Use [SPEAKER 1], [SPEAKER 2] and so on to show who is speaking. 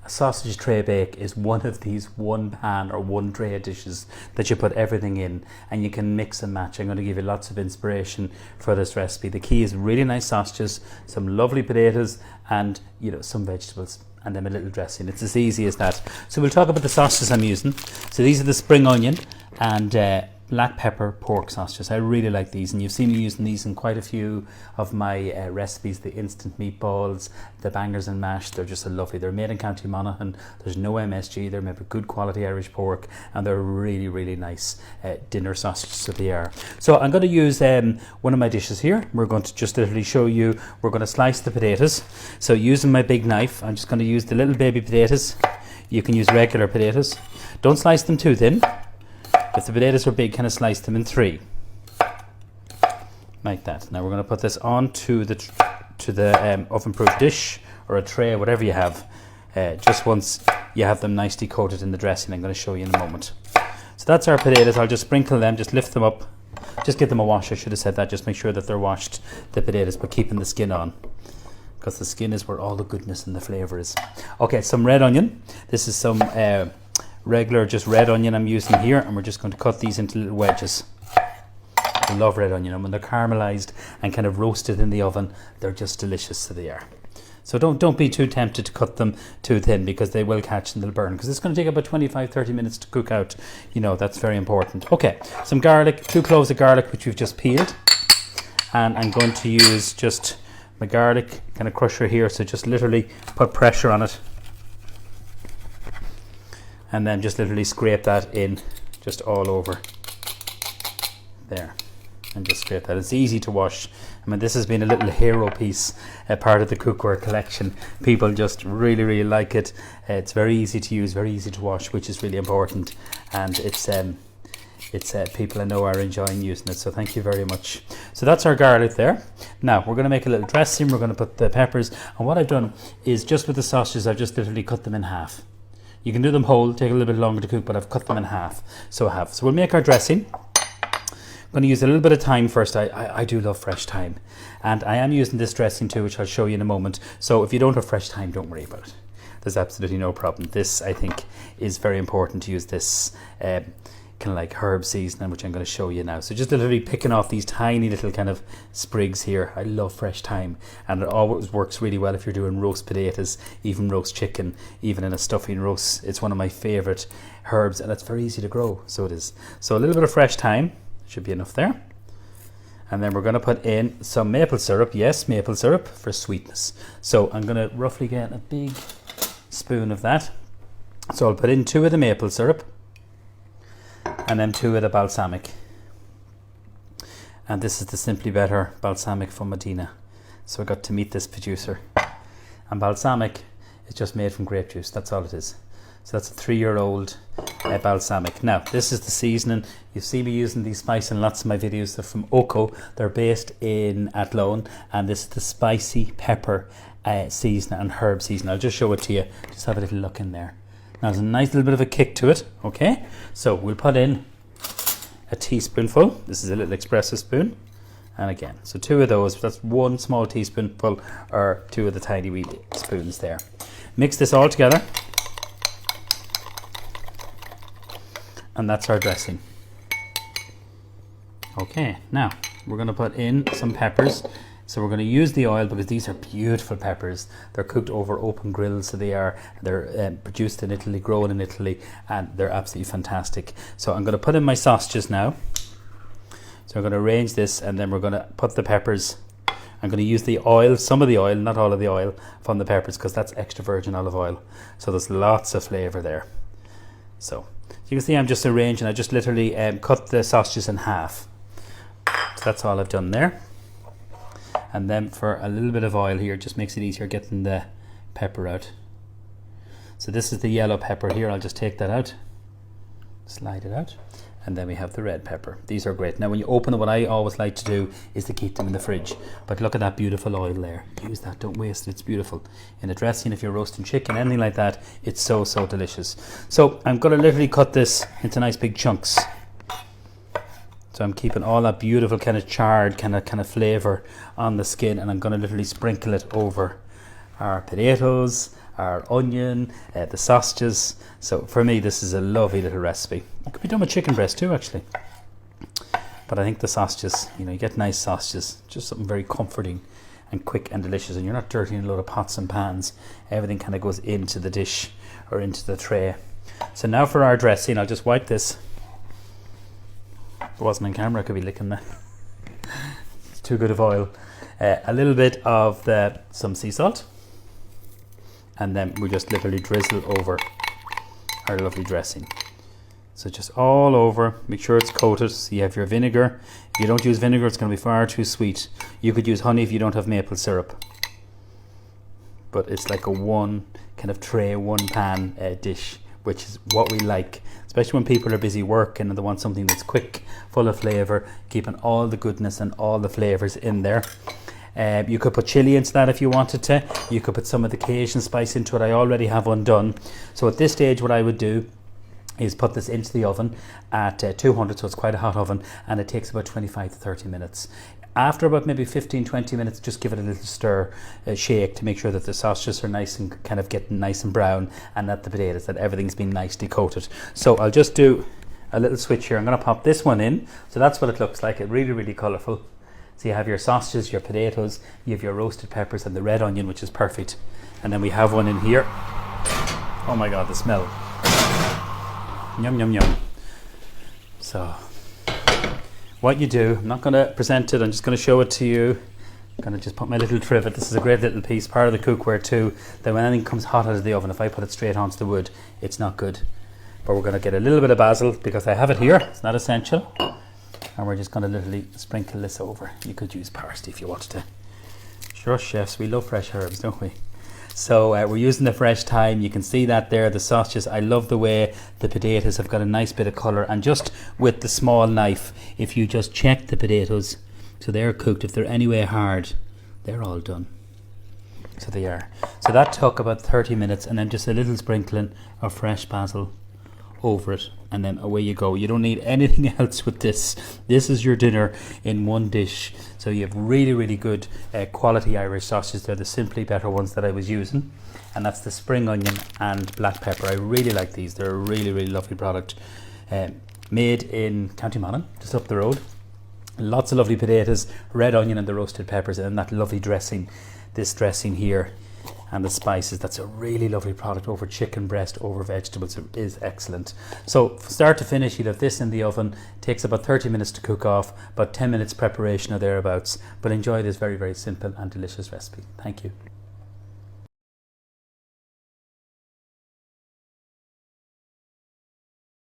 [SPEAKER 1] a sausage tray bake is one of these one pan or one tray dishes that you put everything in and you can mix and match. I'm going to give you lots of inspiration for this recipe. The key is really nice sausages, some lovely potatoes, and some vegetables, and then a little dressing. It's as easy as that. So we'll talk about the sausages I'm using. So these are the spring onion and black pepper pork sausages. I really like these, and you've seen me using these in quite a few of my recipes. The instant meatballs, the bangers and mash, they're just so lovely. They're made in County Monaghan. There's no MSG. They're made with good quality Irish pork, and they're really, really nice dinner sausages, so they are. So I'm going to use one of my dishes here. We're going to just literally show you, we're going to slice the potatoes. So using my big knife, I'm just going to use the little baby potatoes. You can use regular potatoes. Don't slice them too thin. If the potatoes are big, kind of slice them in 3, like that. Now we're going to put this onto the oven-proof dish or a tray, whatever you have. Just once you have them nicely coated in the dressing, I'm going to show you in a moment. So that's our potatoes. I'll just sprinkle them, just lift them up, just give them a wash. I should have said that. Just make sure that they're washed, the potatoes, but keeping the skin on, because the skin is where all the goodness and the flavour is. Okay, some red onion. This is some regular just red onion I'm using here, and we're just going to cut these into little wedges. I love red onion, and when they're caramelized and kind of roasted in the oven, they're just delicious, so they are. So don't be too tempted to cut them too thin, because they will catch and they'll burn, because it's going to take about 25-30 minutes to cook out. That's very important. Okay, some garlic, 2 cloves of garlic which we've just peeled, and I'm going to use just my garlic kind of crusher here, so just literally put pressure on it, and then just literally scrape that in just all over there, and just scrape that. It's easy to wash. I mean, this has been a little hero piece, part of the cookware collection. People just really, really like it. It's very easy to use, very easy to wash, which is really important, and it's people I know are enjoying using it, so thank you very much. So that's our garlic there. Now we're going to make a little dressing. We're going to put the peppers, and what I've done is, just with the sausages, I've just literally cut them in half. You can do them whole, take a little bit longer to cook, but I've cut them in half, so I have. So we'll make our dressing. I'm going to use a little bit of thyme first. I do love fresh thyme, and I am using this dressing too, which I'll show you in a moment. So if you don't have fresh thyme, don't worry about it. There's absolutely no problem. This, I think, is very important to use this kind of like herb seasoning, which I'm going to show you now. So just literally picking off these tiny little kind of sprigs here. I love fresh thyme, and it always works really well if you're doing roast potatoes, even roast chicken, even in a stuffing roast. It's one of my favorite herbs, and it's very easy to grow, so it is. So a little bit of fresh thyme should be enough there, and then we're going to put in some maple syrup. Yes, maple syrup for sweetness. So I'm going to roughly get a big spoon of that. So I'll put in 2 of the maple syrup, and then 2 of the balsamic, and this is the Simply Better balsamic from Medina. So I got to meet this producer, and balsamic is just made from grape juice. That's all it is. So that's a 3-year-old balsamic. Now this is the seasoning. You see me using these spices in lots of my videos. They're from Oco. They're based in Athlone, and this is the spicy pepper seasoning and herb seasoning. I'll just show it to you. Just have a little look in there. Now there's a nice little bit of a kick to it. Okay, so we'll put in a teaspoonful. This is a little espresso spoon, and again, so 2 of those. That's 1 small teaspoonful, or 2 of the tiny wee spoons there. Mix this all together, and that's our dressing. Okay, now we're going to put in some peppers. So we're going to use the oil because these are beautiful peppers. They're cooked over open grills, so they're produced in Italy, grown in Italy, and they're absolutely fantastic. So I'm going to put in my sausages now. So I'm going to arrange this, and then we're going to put the peppers. I'm going to use the oil, some of the oil, not all of the oil, from the peppers, because that's extra virgin olive oil. So there's lots of flavour there. So you can see I'm just arranging. I just literally cut the sausages in half. So that's all I've done there. And then for a little bit of oil here, just makes it easier getting the pepper out. So this is the yellow pepper here. I'll just take that out, slide it out, and then we have the red pepper. These are great. Now when you open them, what I always like to do is to keep them in the fridge. But look at that beautiful oil there. Use that, don't waste it, it's beautiful. In a dressing, if you're roasting chicken, anything like that, it's so, so delicious. So I'm going to literally cut this into nice big chunks. So I'm keeping all that beautiful kind of charred kind of flavour on the skin, and I'm going to literally sprinkle it over our potatoes, our onion, the sausages. So for me, this is a lovely little recipe. It could be done with chicken breast too, actually. But I think the sausages, you get nice sausages, just something very comforting and quick and delicious, and you're not dirtying a load of pots and pans. Everything kind of goes into the dish or into the tray. So now for our dressing, I'll just wipe this. If it wasn't on camera, I could be licking that. It's too good of oil. A little bit of some sea salt, and then we just literally drizzle over our lovely dressing. So just all over, make sure it's coated. So you have your vinegar. If you don't use vinegar, it's going to be far too sweet. You could use honey if you don't have maple syrup. But it's like a one kind of tray, one pan dish, which is what we like. Especially when people are busy working and they want something that's quick, full of flavour, keeping all the goodness and all the flavours in there. You could put chili into that if you wanted to. You could put some of the Cajun spice into it. I already have undone. So at this stage, what I would do is put this into the oven at 200, so it's quite a hot oven, and it takes about 25 to 30 minutes. After about maybe 15-20 minutes, just give it a little stir, shake to make sure that the sausages are nice and kind of getting nice and brown, and that the potatoes, that everything's been nicely coated. So I'll just do a little switch here. I'm going to pop this one in. So that's what it looks like. It's really, really colourful. So you have your sausages, your potatoes, you have your roasted peppers and the red onion, which is perfect. And then we have one in here. Oh my God, the smell. Yum, yum, yum. So what you do, I'm not going to present it, I'm just going to show it to you. I'm going to just put my little trivet. This is a great little piece, part of the cookware too, that when anything comes hot out of the oven, if I put it straight onto the wood, it's not good. But we're going to get a little bit of basil because I have it here. It's not essential. And we're just going to literally sprinkle this over. You could use parsley if you wanted to. Sure, chefs, we love fresh herbs, don't we? So we're using the fresh thyme. You can see that there, the sausages. I love the way the potatoes have got a nice bit of colour. And just with the small knife, if you just check the potatoes, so they're cooked. If they're anyway hard, they're all done. So they are. So that took about 30 minutes, and then just a little sprinkling of fresh basil over it, and then away you go. You don't need anything else with this. This is your dinner in one dish. So you have really, really good quality Irish sausages. They're the Simply Better ones that I was using, and that's the spring onion and black pepper. I really like these. They're a really, really lovely product. Made in County Monaghan, just up the road. Lots of lovely potatoes, red onion and the roasted peppers, and that lovely dressing. This dressing here and the spices, that's a really lovely product over chicken breast, over vegetables. It is excellent. So start to finish, you'd have this in the oven. It takes about 30 minutes to cook off, about 10 minutes preparation or thereabouts. But enjoy this very, very simple and delicious recipe. Thank you.